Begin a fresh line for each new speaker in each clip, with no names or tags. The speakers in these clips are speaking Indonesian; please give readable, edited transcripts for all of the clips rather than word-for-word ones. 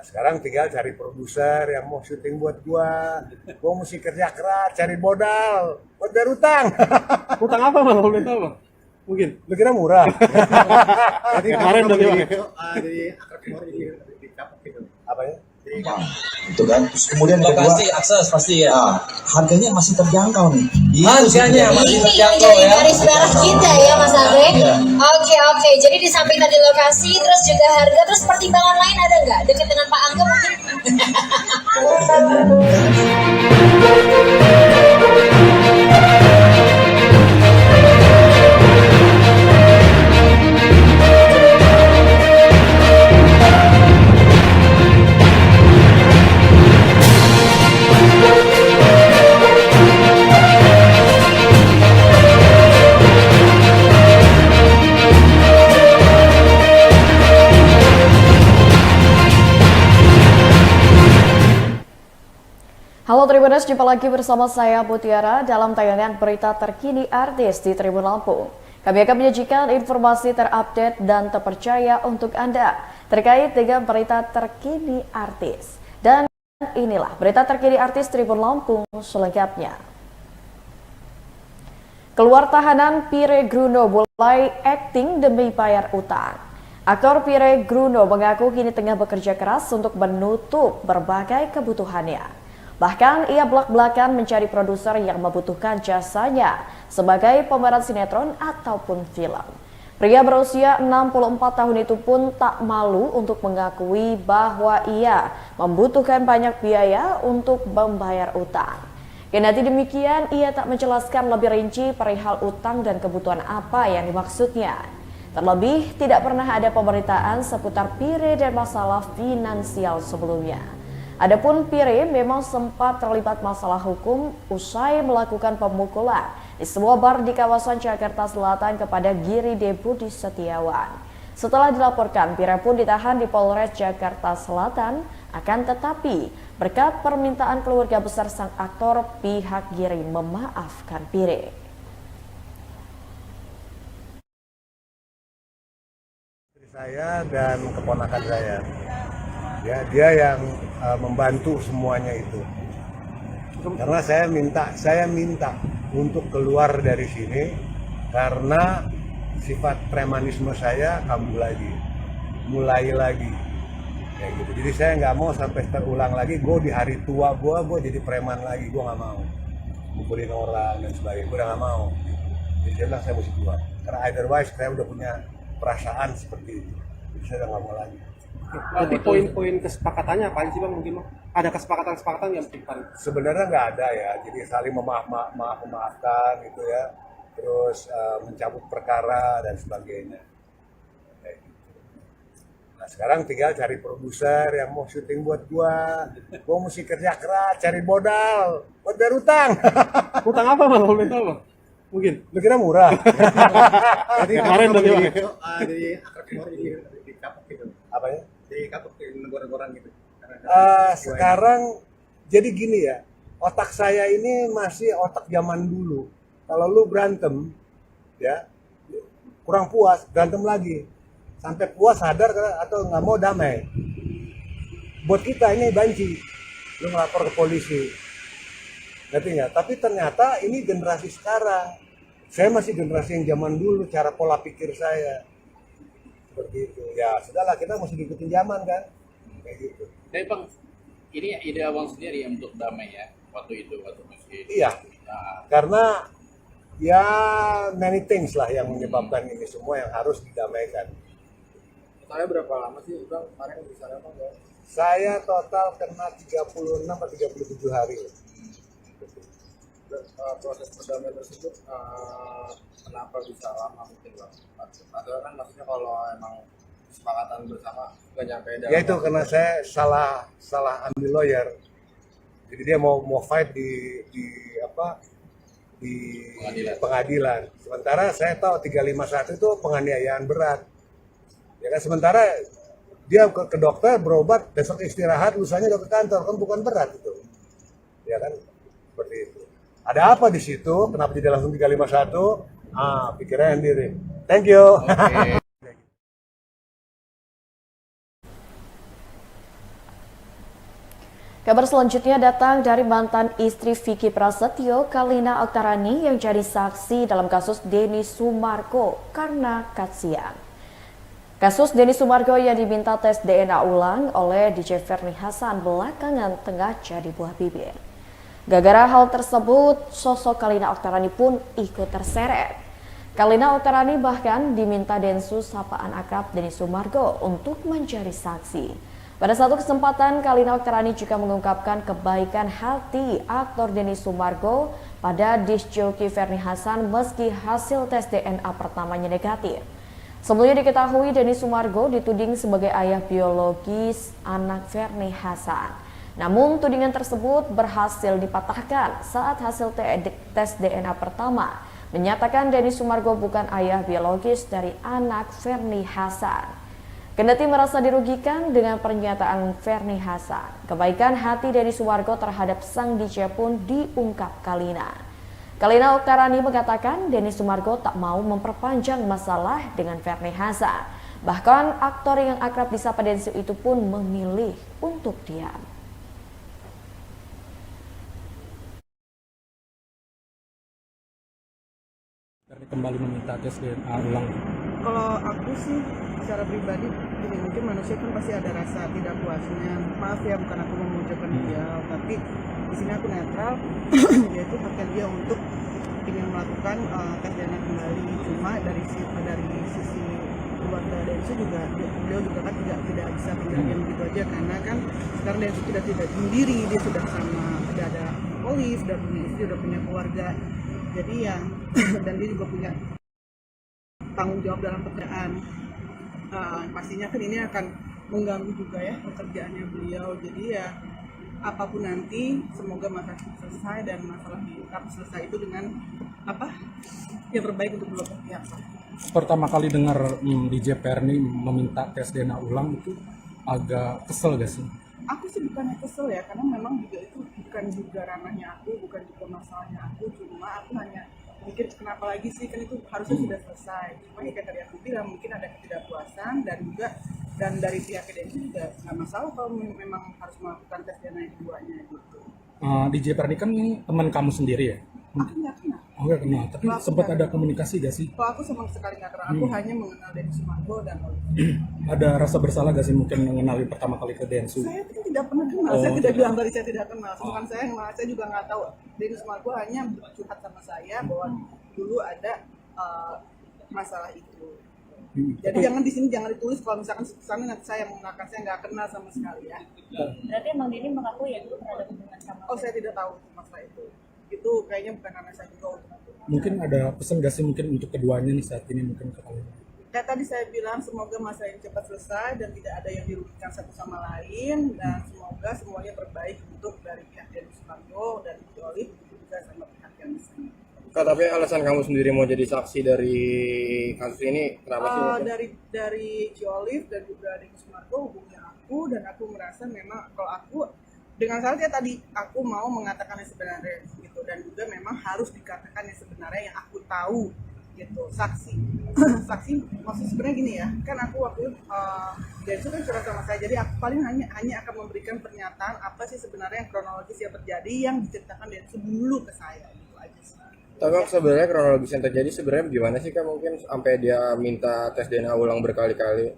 sekarang tinggal cari produser yang mau syuting buat gua mesti kerja keras, cari modal, buat bayar utang.
Utang apa bang? Boleh tahu bang? Mungkin.
Lu kira murah?
Jadi kemarin dari bang.
Jadi akar kemarin di kapok gitu. Apa ya?
Itu kan. Terus kemudian yang kedua,
Pasti akses pasti ya.
harganya masih terjangkau nih.
Harganya masih
Ini
terjangkau
yang jadi
ya.
garis merah kita ya Mas Andre. Oke. Jadi di samping tadi lokasi, terus juga harga, terus pertimbangan lain ada nggak? Dekat dengan Pak Angga mungkin?
Halo Tribuners, jumpa lagi bersama saya Mutiara dalam tayangan berita terkini artis di Tribun Lampung. Kami akan menyajikan informasi terupdate dan terpercaya untuk Anda terkait dengan berita terkini artis. Dan inilah berita terkini artis Tribun Lampung selengkapnya. Keluar tahanan, Pire Gruno mulai akting demi bayar utang. Aktor Pire Gruno mengaku kini tengah bekerja keras untuk menutup berbagai kebutuhannya. Bahkan ia belak-belakan mencari produser yang membutuhkan jasanya sebagai pemeran sinetron ataupun film. Pria berusia 64 tahun itu pun tak malu untuk mengakui bahwa ia membutuhkan banyak biaya untuk membayar utang. Kendati demikian, ia tak menjelaskan lebih rinci perihal utang dan kebutuhan apa yang dimaksudnya. Terlebih, tidak pernah ada pemberitaan seputar Pire dan masalah finansial sebelumnya. Adapun Pire memang sempat terlibat masalah hukum usai melakukan pemukulan di sebuah bar di kawasan Jakarta Selatan kepada Giri D. Budi Setiawan. Setelah dilaporkan, Pire pun ditahan di Polres Jakarta Selatan. Akan tetapi, berkat permintaan keluarga besar sang aktor, pihak Giri memaafkan Pire.
Saya dan keponakan saya. Ya, dia yang membantu semuanya itu. Karena saya minta untuk keluar dari sini karena sifat premanisme saya kambuh lagi, mulai lagi, kayak gitu. Jadi saya nggak mau sampai terulang lagi. Gue di hari tua gue jadi preman lagi, gue nggak mau mukulin orang dan sebagainya. Gue udah nggak mau. Jadi saya bilang saya mesti keluar. Karena otherwise saya udah punya perasaan seperti itu. Jadi saya udah nggak mau lagi.
Jadi poin-poin kesepakatannya apa sih bang mungkin bang? Ada kesepakatan yang penting?
Sebenarnya nggak ada ya, jadi saling memaafkan gitu ya, terus mencabut perkara dan sebagainya. Nah sekarang tinggal cari produser yang mau syuting buat gua mesti kerja keras, cari modal, buat bayar utang.
Utang apa bang? Boleh tahu bang? Mungkin.
Lu kira murah?
Jadi kemarin dari bang.
Jadi akar kemarin di kapok gitu. Apa ya? Di kapok di negara-negara gitu. Sekarang jadi gini ya, otak saya ini masih otak zaman dulu. Kalau lu berantem, ya kurang puas, berantem lagi, sampai puas sadar atau nggak mau damai. Buat kita ini banci, lu ngelapor ke polisi, ngerti nggak? Tapi ternyata ini generasi sekarang, saya masih generasi yang zaman dulu, cara pola pikir saya seperti itu. Ya sudahlah, kita mesti ikutin zaman kan, kayak gitu.
Tapi bang, ini ide abang sendiri untuk damai ya waktu masih.
Iya, karena ya many things lah yang menyebabkan ini semua yang harus didamaikan.
Totalnya berapa lama sih bang kemarin bisa bang?
Saya total kena 36 atau 37 hari.
Proses perdamaian tersebut kenapa bisa lama mungkin bang? Atau kan maksudnya kalau emang kesepakatan bersama nggak nyampe dalam.
Ya itu karena saya salah ambil lawyer. Jadi dia mau fight di pengadilan. Sementara saya tahu 351 itu penganiayaan berat. Ya kan, sementara dia ke dokter berobat, besok istirahat, lusanya udah ke kantor, kan bukan berat itu. Ya kan? Seperti itu. Ada apa di situ? Kenapa tidak langsung 351? Pikirannya sendiri. Thank you. Okay.
Kabar selanjutnya datang dari mantan istri Vicky Prasetyo, Kalina Oktarani, yang jadi saksi dalam kasus Denny Sumargo karena kasihan. Kasus Denny Sumargo yang diminta tes DNA ulang oleh DJ Ferny Hasan belakangan tengah jadi buah bibir. Gara-gara hal tersebut, sosok Kalina Oktarani pun ikut terseret. Kalina Oktarani bahkan diminta Densus sapaan akrab Denny Sumargo untuk menjadi saksi. Pada satu kesempatan, Kalina Oktarani juga mengungkapkan kebaikan hati aktor Denny Sumargo pada disc joki Ferny Hasan meski hasil tes DNA pertamanya negatif. Sebelumnya diketahui Denny Sumargo dituding sebagai ayah biologis anak Ferny Hasan. Namun tudingan tersebut berhasil dipatahkan saat hasil tes DNA pertama menyatakan Denny Sumargo bukan ayah biologis dari anak Ferny Hasan. Kendati merasa dirugikan dengan pernyataan Ferny Hasan, kebaikan hati Denny Sumargo terhadap sang DJ pun diungkap Kalina. Kalina Oktarani mengatakan Denny Sumargo tak mau memperpanjang masalah dengan Ferny Hasan. Bahkan aktor yang akrab disapa Densu itu pun memilih untuk diam.
Kembali meminta tes DNA ulang.
Kalau aku sih secara pribadi, ini mungkin manusia kan pasti ada rasa tidak puasnya. Maaf ya, bukan aku memojokkan dia, tapi di sini aku netral, yaitu hak dia untuk ingin melakukan tes DNA kembali. Cuma dari sisi keluarga Densu juga, beliau juga kan tidak bisa tinggalkan begitu aja, karena kan sekarang Densu tidak sendiri, dia sudah ada Olive, dan punya istri, udah punya keluarga. Jadi ya, dan dia juga punya tanggung jawab dalam pekerjaan. Pastinya kan ini akan mengganggu juga ya pekerjaannya beliau. Jadi ya apapun nanti, semoga masalah selesai dan masalah diungkap selesai itu dengan apa yang terbaik untuk dua pihak.
Pertama kali dengar DJ Ferny meminta tes DNA ulang itu agak kesel gak sih?
Aku sih bukannya kesel ya, karena memang juga itu bukan juga ranahnya aku, bukan juga masalahnya aku. Cuma aku hanya mikir kenapa lagi sih, kan itu harusnya sudah selesai. Cuma ya kayak tadi aku bilang, mungkin ada ketidakpuasan dan dari pihak Densu juga nggak masalah kalau memang harus melakukan tes DNA yang keduanya gitu.
DJ Ferny kan teman kamu sendiri ya?
Aku nggak kenal.
Oh nggak kenal, tapi sempat ada komunikasi gak sih?
Kalau aku sama sekali nggak kenal, aku hanya mengenal Denny Sumargo dan
Ada rasa bersalah gak sih mungkin mengenali pertama kali ke Densu?
saya tidak pernah kenal, saya tidak bilang tadi saya tidak kenal. Bukan saya juga nggak tahu. Denny Sumargo hanya curhat sama saya bahwa dulu ada masalah itu. Jadi jangan di sini jangan ditulis kalau misalkan sana nanti saya mengatakan saya nggak kenal sama sekali ya.
Berarti Bang Denny mengaku ya dulu pernah ada hubungan sama.
Oh saya tidak tahu masalah itu. Itu kayaknya bukan ranah saya juga untuk itu.
Mungkin ada pesan gak sih mungkin untuk keduanya nih saat ini mungkin ke kalian?
Kayak tadi saya bilang semoga masa ini cepat selesai dan tidak ada yang dirugikan satu sama lain, dan semoga semuanya terbaik untuk dari pihak Denny Sumargo dan Olive juga sama pihak yang di sini.
Kak, tapi alasan kamu sendiri mau jadi saksi dari kasus ini kenapa sih?
Dari Olive dan juga Denny Sumargo hubungi aku, dan aku merasa memang kalau aku dengan syaratnya tadi aku mau mengatakan yang sebenarnya gitu, dan juga memang harus dikatakan yang sebenarnya yang aku tahu gitu. Saksi maksud sebenarnya gini ya, kan aku waktu Densu kan curhat sama saya, jadi aku paling hanya akan memberikan pernyataan apa sih sebenarnya yang kronologis yang terjadi yang diceritakan Densu dulu ke saya gitu aja sih.
Tapi sebenarnya kronologis yang terjadi sebenarnya gimana sih Kak, mungkin sampai dia minta tes DNA ulang berkali-kali?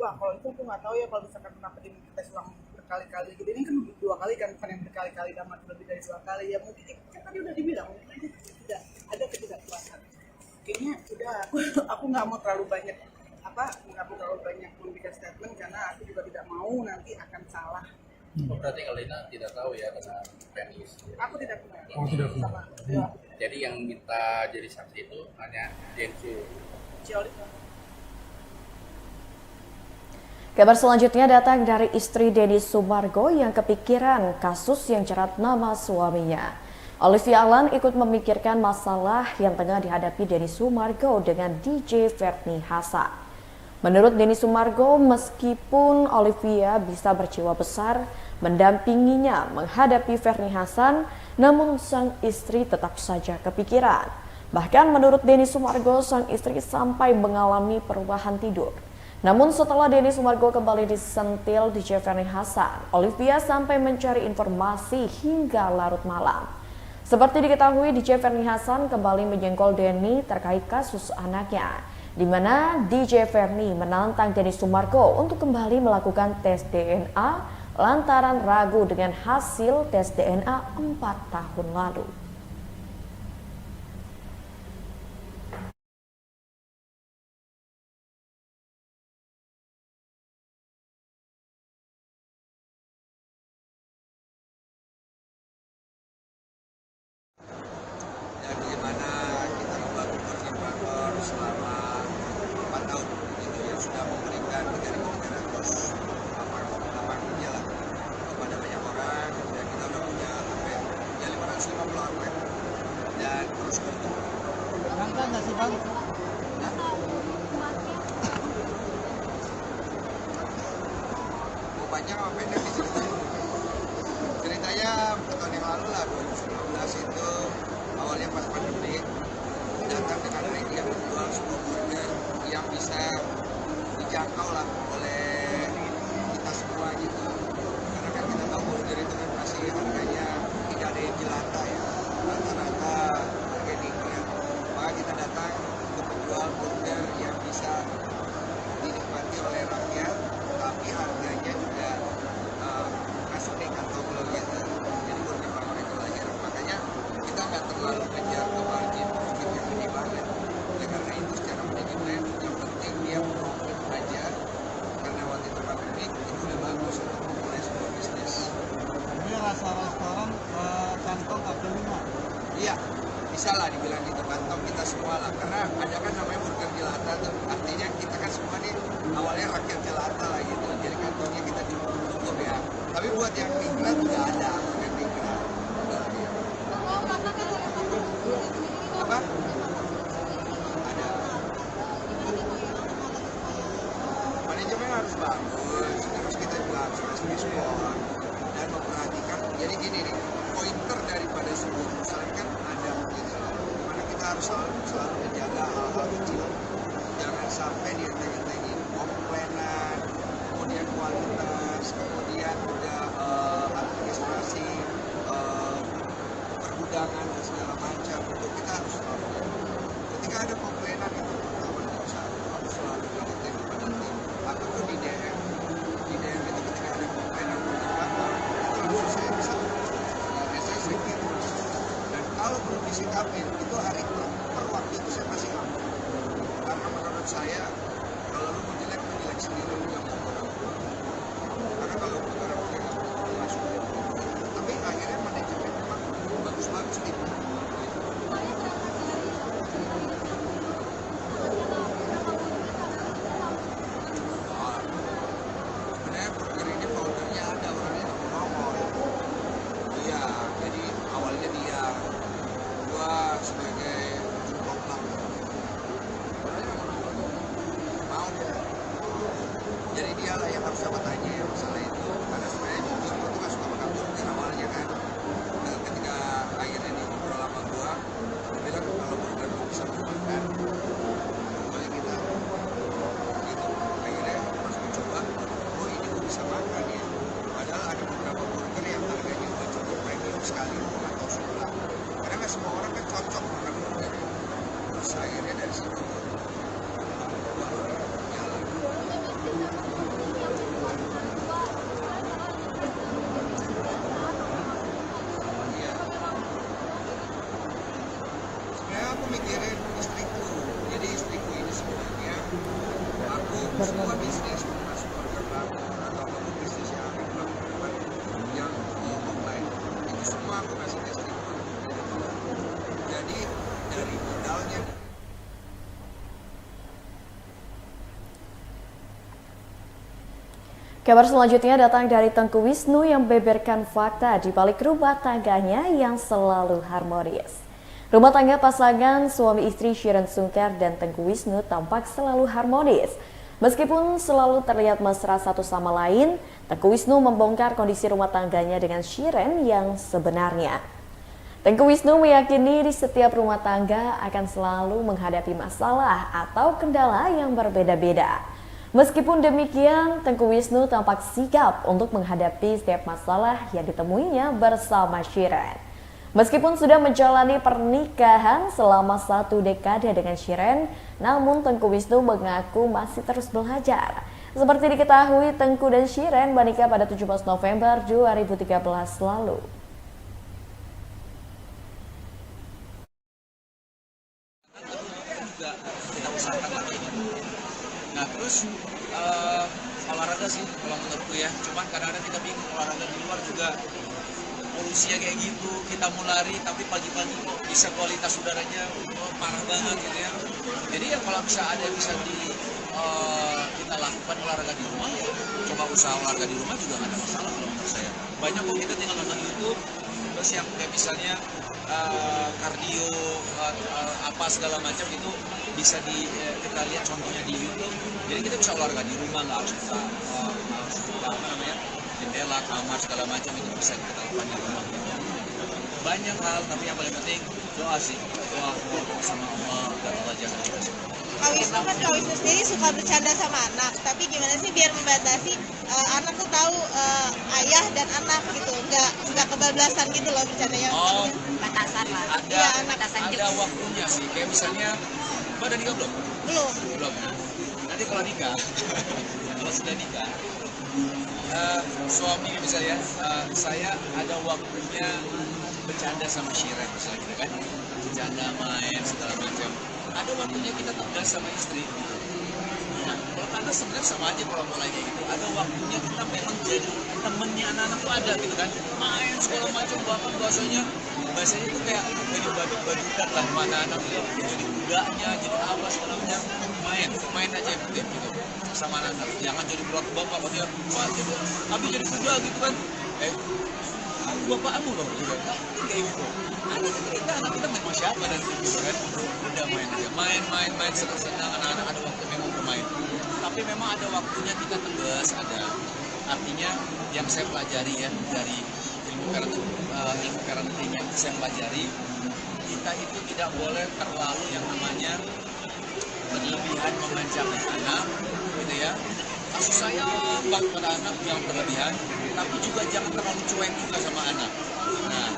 Wah kalau itu aku nggak tahu ya, kalau misalkan kenapa dia minta tes ulang berkali-kali gitu, ini kan 2 kali kan, bukan yang berkali-kali, dan lebih dari 2 kali ya. Mungkin kan tadi udah dibilang mungkin aja tidak ada ketidakpuasan. Kayaknya udah aku nggak mau terlalu banyak memberikan statement, karena aku juga tidak mau nanti akan salah.
Berarti Kalina tidak tahu ya tentang Ferny.
Aku tidak kenal.
Oh tidak kenal.
Jadi yang minta jadi saksi itu hanya Densu.
Kabar selanjutnya datang dari istri Denny Sumargo yang kepikiran kasus yang jerat nama suaminya. Olivia Alan ikut memikirkan masalah yang tengah dihadapi Denny Sumargo dengan DJ Ferny Hasan. Menurut Denny Sumargo, meskipun Olivia bisa berjiwa besar mendampinginya menghadapi Ferny Hasan, namun sang istri tetap saja kepikiran. Bahkan menurut Denny Sumargo, sang istri sampai mengalami perubahan tidur. Namun setelah Denny Sumargo kembali disentil DJ Ferni Hasan, Olivia sampai mencari informasi hingga larut malam. Seperti diketahui, DJ Ferni Hasan kembali menyenggol Denny terkait kasus anaknya, di mana DJ Ferni menantang Denny Sumargo untuk kembali melakukan tes DNA lantaran ragu dengan hasil tes DNA 4 tahun lalu.
Ya bagaimana kita membantu konservator selama 4 tahun itu yang sudah memberikan 3.300 apartemennya lah kepada banyak orang, dan kita udah punya hampir ya 550 outlet dan terus bertumbuh.
Bangga nggak sih Bang?
Mau panjang apa pendek di cerita? Ceritanya tahun yang lalu lah, 2019 itu awalnya pas pandemi, datang dengan idea menjual sebuah burger yang bisa dijangkau lah oleh kita semua gitu. Karena kan kita tahu burger itu kan masih harganya tidak ada yang jelata ya, rata-rata harga tinggi ya. Maka kita datang untuk menjual burger yang bisa dinikmati oleh rakyat, tapi harganya juga masuk di kantong lo gitu. Jadi burger favorit itu aja. Makanya kita nggak terlalu kejar ke margin profit yang gede banget. Oleh karena itu secara manajemen yang penting dia profit aja. Karena waktu itu pandemi itu udah bagus untuk memulai sebuah bisnis.
Ini rasa restoran kantong kaki lima.
Iya, bisa lah dibilang gitu, kantong kita semua lah. Karena ada kan namanya burger jelata tuh. Artinya kita kan semua nih awalnya rakyat jelata lah gitu. Jadi kantongnya kita cukup ya. Tapi buat yang migran juga ada, burger migran. Apa? Ada. Manajemen harus bagus, terus kita juga harus respon dan memperhatikan. Jadi gini nih, pointer daripada sebuah perusahaan kan ada gitu loh. Dimana kita harus selalu menjaga hal-hal kecil. Jangan sampai dienteng-entengin komplainan, kemudian kualitas, kemudian juga administrasi, pergudangan dan segala macam. Itu kita harus selalu. Ketika ada komplainan itu pertama harus selalu diingatkan kepada tim ataupun di DM. Di DM itu ketika ada komplainan konservator itu langsung saya bisa. Biasanya saya kirim. Dan kalau belum disikapi itu hari per waktu itu saya masih aman. Karena menurut saya kalau lu mau jelek sendiri yang mau orang tua. Karena kalau orang tua nggak masuk. Tapi akhirnya manajemen memang bagus-bagus tim. Sebenarnya burger ini foundernya ada orangnya nomor. Iya, jadi awalnya dia, gua sebagai jumlah orangnya nomor mau dia. Jadi dia lah yang harus dapat tanya ya masalah itu. Karena sebenarnya jujur gua tuh gak suka makan burger awalnya kan. Dan ketika akhirnya dia ngobrol sama gua bilang kalau burger lu bisa makan, boleh kita gitu. Akhirnya pas gua coba, oh ini gua bisa makan ya. Padahal ada beberapa burger yang harganya udah cukup premium sekali atau sebelah. Karena nggak semua orang kan cocok makan burger. Terus akhirnya dari situ baru jalan. Iya. Sebenarnya aku mikirin istriku. Jadi istriku ini sebenarnya aku semua bisnis termasuk burger baru atau apapun bisnis yang akan dilakukan yang online itu semua aku kasih ke istriku. Jadi dari modalnya.
Kabar selanjutnya datang dari Tengku Wisnu yang membeberkan fakta di balik rumah tangganya yang selalu harmonis. Rumah tangga pasangan suami istri Shiren Sungkar dan Tengku Wisnu tampak selalu harmonis. Meskipun selalu terlihat mesra satu sama lain, Tengku Wisnu membongkar kondisi rumah tangganya dengan Shiren yang sebenarnya. Tengku Wisnu meyakini di setiap rumah tangga akan selalu menghadapi masalah atau kendala yang berbeda-beda. Meskipun demikian, Tengku Wisnu tampak sigap untuk menghadapi setiap masalah yang ditemuinya bersama Shiren. Meskipun sudah menjalani pernikahan selama 1 dekade dengan Shiren, namun Tengku Wisnu mengaku masih terus belajar. Seperti diketahui, Tengku dan Shiren menikah pada 17 November 2013 lalu.
Kita usahakan lah kayak gitu. Nah terus olahraga sih kalau menurutku ya, cuman kadang-kadang kita bingung olahraga di luar juga polusinya kayak gitu, kita mau lari tapi pagi-pagi kok bisa kualitas udaranya parah banget gitu ya. Jadi ya kalau bisa ada yang bisa kita lakukan olahraga di rumah, ya coba usaha olahraga di rumah juga nggak ada masalah kalau menurut saya. Banyak kok kita tinggal nonton YouTube, terus yang kayak misalnya kardio apa segala macam itu bisa kita lihat contohnya di YouTube. Jadi kita bisa olahraga di rumah, nggak harus kita apa namanya jendela, kamar segala macam, itu bisa kita lakukan di rumah. Banyak hal, tapi yang paling penting doa sih, doa sama Allah dan Allah jangan kita semua.
Kak Wisnu sendiri suka bercanda sama anak, tapi gimana sih biar membatasi anak tuh tahu ayah dan anak gitu, nggak kebablasan gitu loh bercandanya.
Oh,
Batasan lah.
ada waktunya sih, kayak misalnya Mbak udah nikah belum? Belum. Nanti kalau nikah, kalau sudah nikah, suami misalnya, saya ada waktunya bercanda sama Shiren misalnya gitu kan, bercanda main segala macam. Ada waktunya kita tegas sama istri. Nah, kalau karena sebenarnya sama aja kalau mulai kayak gitu. Ada waktunya kita memang jadi temennya anak-anak tuh ada gitu kan, main segala macam, bahkan bahasanya itu kayak jadi badut-badutan lah sama anak-anak gitu. Jadi budaknya, jadi apa segala macam, main aja gitu sama anak-anak. Jangan jadi berat bapak maksudnya, tapi jadi muda gitu kan. Bapakmu loh, gitu. Kayak gitu. Anak kita main sama siapa dan gitu kan. Udah main aja, main senang-senang, anak-anak ada waktu memang bermain. Tapi memang ada waktunya kita tegas, ada. Artinya yang saya pelajari ya dari ilmu parenting yang saya pelajari, kita itu tidak boleh terlalu yang namanya berlebihan memanjakan anak, gitu ya. Kasih sayang banget pada anak yang berlebihan, tapi juga jangan terlalu cuek juga sama anak. Nah,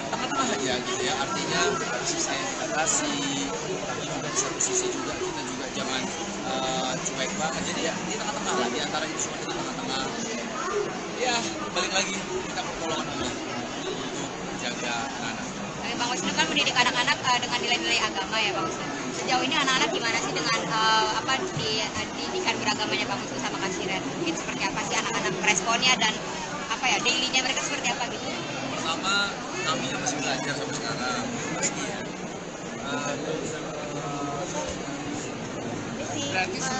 tengah-tengah aja gitu ya, artinya kasih sayang kita kasih, tapi juga di satu sisi juga kita juga jangan cuek banget. Jadi ya di tengah-tengah lah, di antara itu semua di tengah-tengah. Ya, balik lagi kita pertolongan Allah untuk jaga anak-anak.
Bang Wisnu kan mendidik anak-anak dengan nilai-nilai agama ya Bang Wisnu. Sejauh ini anak-anak gimana sih dengan didikan beragamanya Bang Wisnu sama Kak Shiren? Mungkin seperti apa sih anak-anak responnya dan apa ya daily-nya mereka seperti apa gitu?
Pertama, kami yang masih belajar sampai sekarang pasti ya. Berarti 9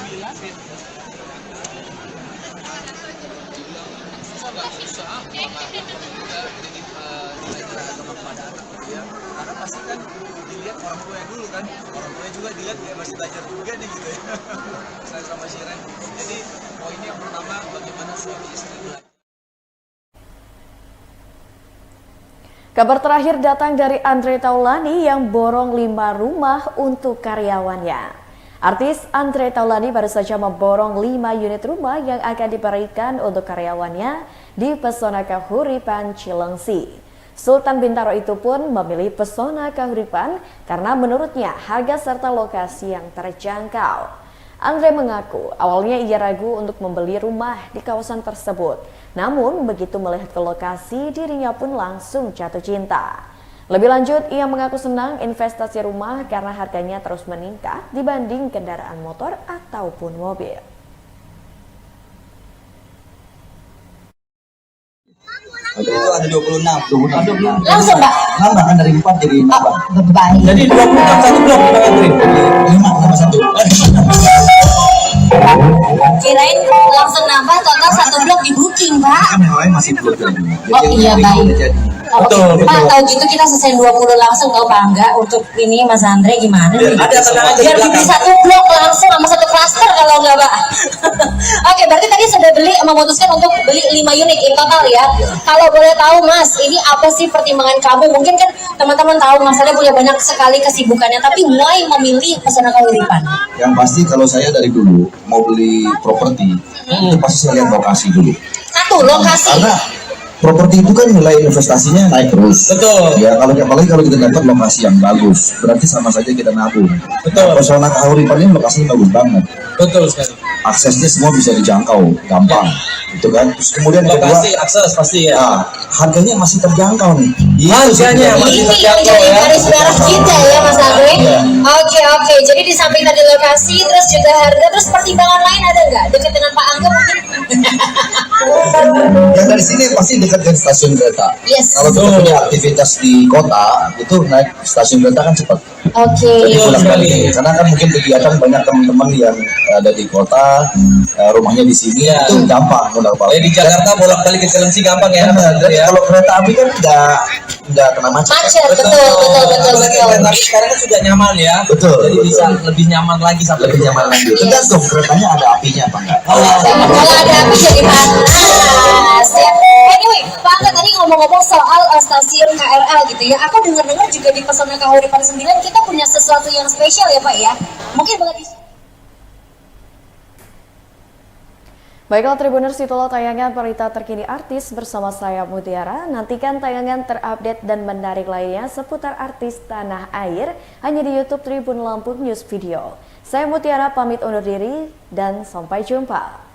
susah juga jadi nilai agama kepada anak ya, karena pasti kan dilihat orang tua dulu kan, orang tua juga dilihat dia masih belajar juga nih gitu ya. Saya sama Shiren, jadi poinnya yang pertama bagaimana suami istri belajar.
Kabar terakhir datang dari Andre Taulani yang borong 5 rumah untuk karyawannya. Artis Andre Taulani baru saja memborong 5 unit rumah yang akan diberikan untuk karyawannya di Pesona Kahuripan Cilengsi. Sultan Bintaro itu pun memilih Pesona Kahuripan karena menurutnya harga serta lokasi yang terjangkau. Andre mengaku awalnya ia ragu untuk membeli rumah di kawasan tersebut. Namun begitu melihat ke lokasi, dirinya pun langsung jatuh cinta. Lebih lanjut, ia mengaku senang investasi rumah karena harganya terus meningkat dibanding kendaraan motor ataupun mobil.
Ada 26.
Langsung Mbak?
Nambah kan dari 4 jadi 4.
Baik.
Jadi 20 satu blok Mbak Andri. 5 tambah 1.
Kirain langsung nambah total 1 blok di booking.
Pak.
Kan yang lain masih belum jadi.
Oh iya, baik.
Betul,
Pak, tahu gitu kita selesai 20 langsung nggak bangga untuk ini Mas Andre gimana nih?
Ada tenang aja
Biar
di
beli
belakang.
satu blok langsung sama satu klaster kalau nggak Pak. Oke, berarti tadi sudah memutuskan untuk beli 5 unit in total ya. Kalau boleh tahu Mas, ini apa sih pertimbangan kamu? Mungkin kan teman-teman tahu Mas Andre punya banyak sekali kesibukannya, tapi why memilih Pesona Kahuripan?
Yang pasti kalau saya dari dulu mau beli properti, itu pasti saya lihat lokasi dulu.
Satu lokasi.
Karena properti itu kan nilai investasinya naik terus.
Betul.
Ya kalau apalagi kalau kita dapat lokasi yang bagus, berarti sama saja kita nabung.
Betul.
Pesona Kahuripan ini lokasinya bagus banget.
Betul sekali.
Aksesnya semua bisa dijangkau, gampang. Itu kan. Terus kemudian yang kedua,
Lokasi, akses pasti ya.
nah, harganya masih terjangkau nih.
Harganya masih
Ini yang
terjangkau
jadi
ya.
garis merah kita ya Mas Andre.
Iya.
Oke. Jadi di samping tadi lokasi, terus juga harga, terus pertimbangan lain ada nggak? Dekat dengan Pak Angga mungkin?
Yang dari sini pasti dekat dengan stasiun kereta.
Yes.
Kalau kita punya aktivitas di kota, itu naik stasiun kereta kan cepat.
Oke.
Jadi bolak
sekali.
balik. Karena kan mungkin kegiatan banyak teman-teman yang ada di kota, rumahnya di sini,
Iya.
itu gampang bolak balik.
Di Jakarta bolak-balik ke Cilengsi gampang ya.
Jadi kalau kereta api kan nggak kena macet.
Macet, betul.
Tapi sekarang kan sudah nyaman ya.
Betul,
Jadi
betul.
bisa lebih nyaman lagi sampai
Lebih nyaman lagi. Tergantung keretanya ada apinya apa enggak.
Kalau ada api jadi panas ya. Anyway, Pak Angga tadi ngomong-ngomong soal stasiun KRL gitu ya. Aku dengar-dengar juga di Pesona Kahuripan 9 kita punya sesuatu yang spesial ya Pak ya. Mungkin boleh di
Baiklah Tribuners, itulah tayangan berita terkini artis bersama saya Mutiara. Nantikan tayangan terupdate dan menarik lainnya seputar artis tanah air hanya di YouTube Tribun Lampung News Video. Saya Mutiara pamit undur diri dan sampai jumpa.